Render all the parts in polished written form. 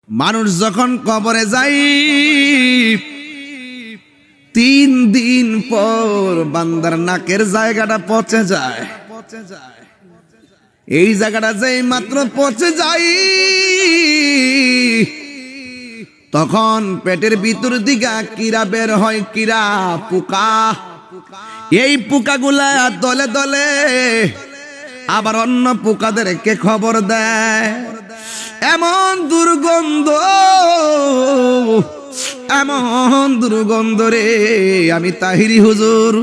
মানুষ যখন কবরে যায় 3 দিন পর বান্দার নাকের জায়গাটা পচে যায়। এই জায়গাটা যেই মাত্র পচে যায় তখন পেটের ভিতর দিকে কিরা বের হয়, কিরা পোকা। এই পোকাগুলা দলে দলে আবার অন্য পোকাদেরকে খবর দেয়। এমন দুর্গন্ধ, এমন দুর্গন্ধ রে, আমি তাহিরি হুজুর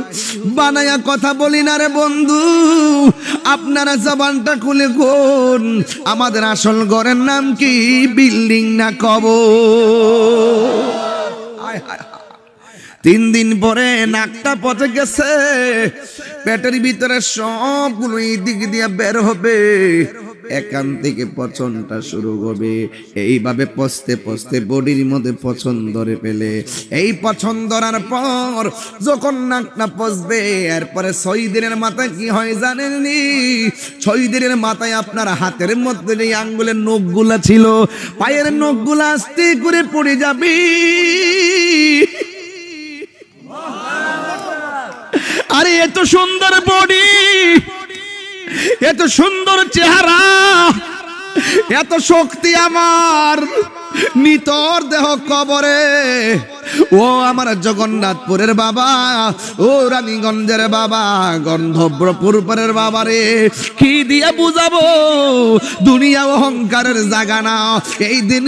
বানায়া কথা বলি না রে বন্ধু। আপনারা জবানটা খুলে কোন, আমাদের আসল ঘরের নাম কি, বিল্ডিং না কবর? 3 দিন পরে নাকটা পচে গেছে, পেটের ভিতরে সবগুলো এই দিক দিয়ে বের হবে, এখান থেকে পচনটা শুরু হবে। এইভাবে পচতে পচতে বডির মধ্যে পচন ধরে ফেলে। এই পচন ধরার পর যখন নাকটা পচবে, এরপরে 6 দিনের মাথায় কি হয় জানেননি? 6 দিনের মাথায় আপনার হাতের মধ্যে যে আঙ্গুলের নখগুলা ছিল, পায়ের নখগুলা আস্তে করে পড়ে যাবে। আরে এত সুন্দর বডি, এত সুন্দর চেহারা, এত শক্তি আমার, নিতর দেহ কবরে। ও আমার জগন্নাথপুরের বাবা, ও রানীগঞ্জের বাবা, গন্ধব্রপুরের বাবা রে, কি দিয়ে বুঝাবো? দুনিয়া অহংকারের জায়গা না। এই দিন